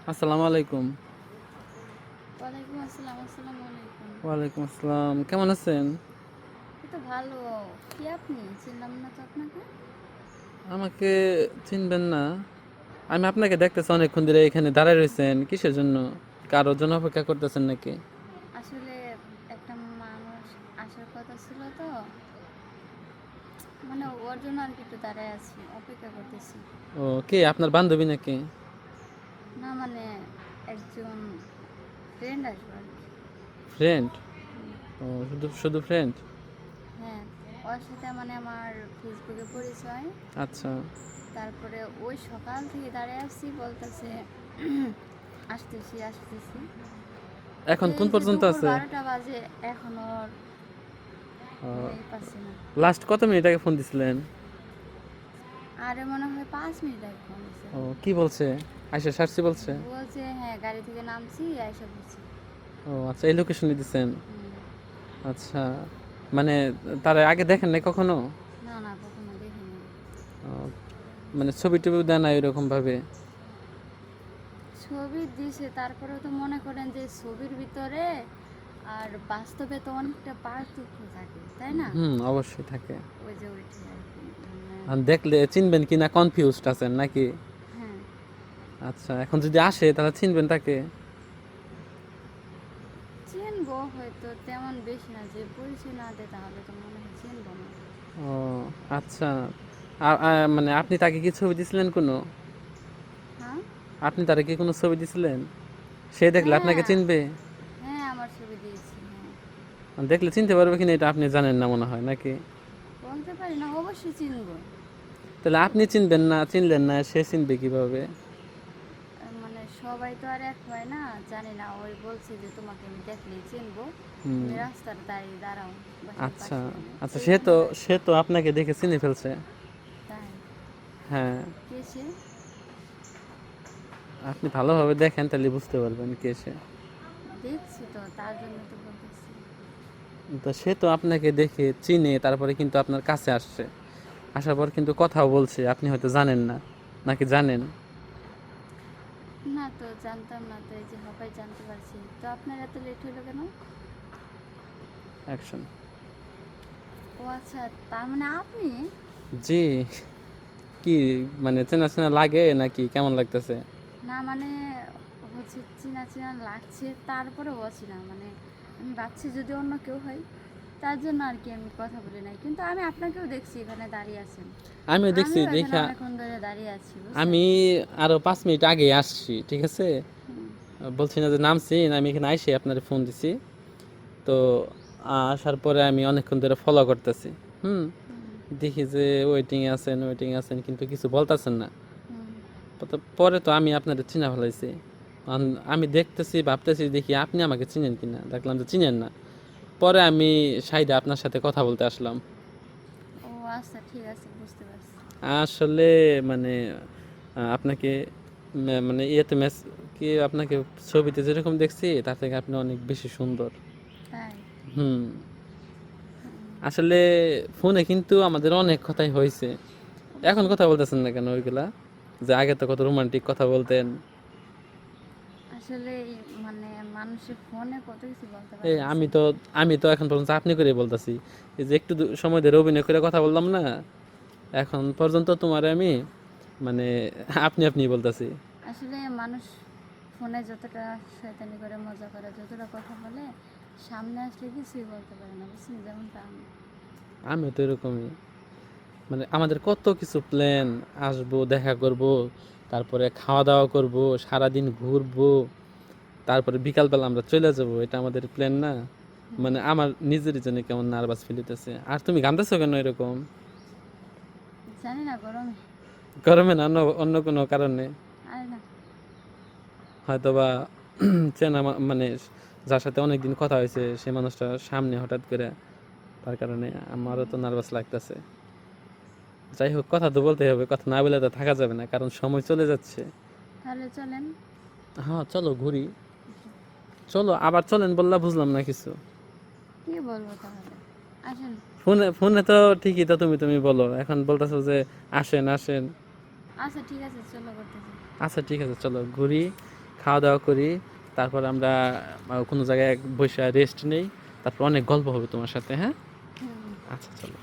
আসসালামু আলাইকুম। ওয়ালাইকুম আসসালাম। আসসালামু আলাইকুম। ওয়ালাইকুম আসসালাম। কেমন আছেন? এই তো ভালো। কি আপনি? চিনলাম না তো আপনাকে। আমাকে চিনবেন না? আমি আপনাকে দেখতেছি অনেকক্ষণ ধরে এখানে দাঁড়ায় রয়েছেন। কিসের জন্য? কারোর জন্য অপেক্ষা করতেছেন নাকি? আসলে একটা মানুষ আসার কথা ছিল তো, মানে ওর জন্য আর কি একটু দাঁড়ায় আছি, অপেক্ষা করতেছি। ও কে আপনার বান্ধবী নাকি? না মানে একজন ফ্রেন্ড আসবে আর কি। ফ্রেন্ড? হুম, ও শুধু শুধু ফ্রেন্ড? হ্যাঁ, ওর সাথে মানে আমার ফেসবুকে পরিচয়। আচ্ছা। তারপরে ওই সকাল থেকে দাঁড়ায় আছি, বলতেছে আসতেছি আসতেছি। এখন কোন এই যে পর্যন্ত দুপুর আছে? 12টা বাজে, এখনো নেই, পাচ্ছি না। লাস্ট কত মিনিট আগে ফোন দিছিলেন? আরে মনে হয় 5 মিনিট আগে ফোন দিছে। ও কি বলছে? আইসা সারছি বলছে? বলছে হ্যাঁ গাড়ি থেকে নামছি আইসা বলছি। ও আচ্ছা, এই লোকেশনে দিছেন? হুম। আচ্ছা, মানে তার আগে দেখেন নাই কখনো? না না, কখনো দেখিনি। ও, মানে ছবি টবিও দেয় না এরকম ভাবে? ছবি দিছে, তারপরেও তো মনে করেন যে ছবির ভিতরে আর বাস্তবে তো অনেকটা পার্থক্য থাকে, তাই না? হুম, অবশ্যই থাকে। ওই যে ওইটাই আর কি আর দেখলে চিনবেন কিনা কনফিউজড আছেন নাকি? হ্যাঁ, আচ্ছা, এখন যদি আসে তাহলে চিনবেন তাকে? চিনবো হয়তো, তেমন বেশি না, যে পরিচয় না দেয় তাহলে তো মনে হয় চিনবো না। ও আচ্ছা। মানে আপনি তাকে কি ছবি দিছিলেন কোনো? হ্যাঁ আপনি তাকে কি কোনো ছবি দিছিলেন? সে দেখলে আপনাকে হ্যাঁ চিনবে? হ্যাঁ, আমার ছবি দিয়েছি, হ্যাঁ। দেখলে চিনতে পারবে কিনা এটা আপনি জানেন না মনে হয় নাকি? বলতে পারি না, অবশ্যই চিনবো। তাহলে আপনি চিনবেন না, চিনলেন না, সে চিনবে কিভাবে? মানে সবাই তো আর এক হয় না, জানি না, ওই বলছে যে তোমাকে আমি দেখলেই চিনবো, হুম। তুমি রাস্তার দাঁড়িয়ে দাঁড়াও বাসার আচ্ছা। পাশে, আচ্ছা, এই সে তো বলে আর কি। সে তো আপনাকে দেখে চিনে ফেলছে। তাই? হ্যাঁ। কে সে? আপনি ভালোভাবে দেখেন তাহলে বুঝতে পারবেন কে সে। দেখছি তো, তার জন্য তো বলতেছি। তো সে তো আপনাকে দেখে চিনে তারপরে কিন্তু আপনার কাছে আসছে, আসার পর কিন্তু কথাও বলছে, আপনি হয়তো জানেন না, নাকি জানেন? না তো, জানতাম না তো, এই যে হবাই জানতে পারছি তো। আপনার এত লেট হলো কেন? অ্যাকশন। ও আচ্ছা, তার মানে আপনি। জি। কি, মানে চেনা চেনা লাগে নাকি কেমন লাগতেছে? না মানে হচ্ছে চিনা চিনা লাগছে, তারপরে অচেনা মানে আমি ভাবছি যদি অন্য কেউ হয়, তার জন্য আর কি আমি কথা বলি নাই, কিন্তু আমি আপনাকেও দেখছি এখানে দাঁড়িয়ে আছেন। আমিও দেখছি আমিও এখানে দেখা। অনেকক্ষণ ধরে দাঁড়িয়ে আছি, বুঝছেন? আমি আরো 5 মিনিট আগে আসছি, ঠিক আছে? হুম, বলছি না যে নামছি, আমি এখানে আইসে আপনার ফোন দিছি। তো আসার পরে আমি অনেকক্ষণ ধরে ফলো করতেছি। হুম। হুম, দেখি যে ওয়েটিং আছেন কিন্তু কিছু বলতেছেন না। হুম। পরে তো আমি আপনাদের চিনা ফেলাইছি। আমি দেখতেছি ভাবতেছি দেখি আপনি আমাকে চিনেন কিনা, দেখলাম যে চিনেন না। পরে আমি সাইডে আপনার সাথে কথা বলতে আসলাম। ও আচ্ছা, ঠিক আছে, বুঝতে পারছি। আসলে মানে আপনাকে মানে ইয়েতে কি আপনাকে ছবিতে যেরকম দেখছি তার থেকে আপনি অনেক বেশি সুন্দর। তাই? হুম। হুম। আসলে ফোনে কিন্তু আমাদের অনেক কথাই হয়েছে। এখন কথা বলতেছেন না কেন ওইগুলা? যে আগে তো কত রোমান্টিক কথা বলতেন। আসলে মানে মানুষের ফোনে কত কিছু বলতে এই পারে, আমি বুঝছেন? তো আমি তো এখন পর্যন্ত আপনি করে বলতেছি। এই যে একটু সময় ধরে অভিনয় করে কথা বললাম না, এখন পর্যন্ত তোমারে আমি মানে আপনি আপনি বলতেছি। আসলে মানুষ ফোনে যতটা শয়তানি করে, মজা করে, যতটা কথা বলে, সামনে আসলে কিছুই বলতে পারে না, বুঝছেন? যেমনটা আমি। আমিও তো এরকমই। মানে আমাদের কত কিছু প্ল্যান, আসবো দেখা করব, তারপরে খাওয়া দাওয়া করব, সারাদিন ঘুরবো, তারপরে বিকালবেলা আমরা চলে যাব, এটা আমাদের প্ল্যান না? হুম। মানে আমার নিজেরই জন্য কেমন নার্ভাস ফিল হইতেছে। আর তুমি কাঁদতেছো কেন এরকম? জানি না, গরমে। গরমে না, অন্য অন্য কোনো কারণে? আরে না। হয়তোবা চেনা মানে যার সাথে অনেকদিন কথা হয়েছে সে মানুষটা সামনে হঠাৎ করে, তার কারণে আমারও তো হুম, নার্ভাস লাগতেছে। যাই হোক, কথা তো বলতেই হবে, কথা না বলে তো থাকা যাবে না, কারণ সময় চলে যাচ্ছে। তাহলে চলেন। হ্যাঁ চলো ঘুরি। চলো আবার চলেন বললা, বুঝলাম না কিছু। কি বলবো তাহলে? আসেন। ফোনে ফোনে তো ঠিকই তো তুমি বলো, এখন বলতেছো যে আসেন আসেন। আচ্ছা ঠিক আছে, চলো করতেছি। আচ্ছা ঠিক আছে, চলো ঘুরি। খাওয়া দাওয়া করি, তারপর আমরা কোনো জায়গায় বসে রেস্ট নেই, তারপর অনেক গল্প হবে তোমার সাথে। হ্যাঁ, হুম। আচ্ছা চলো।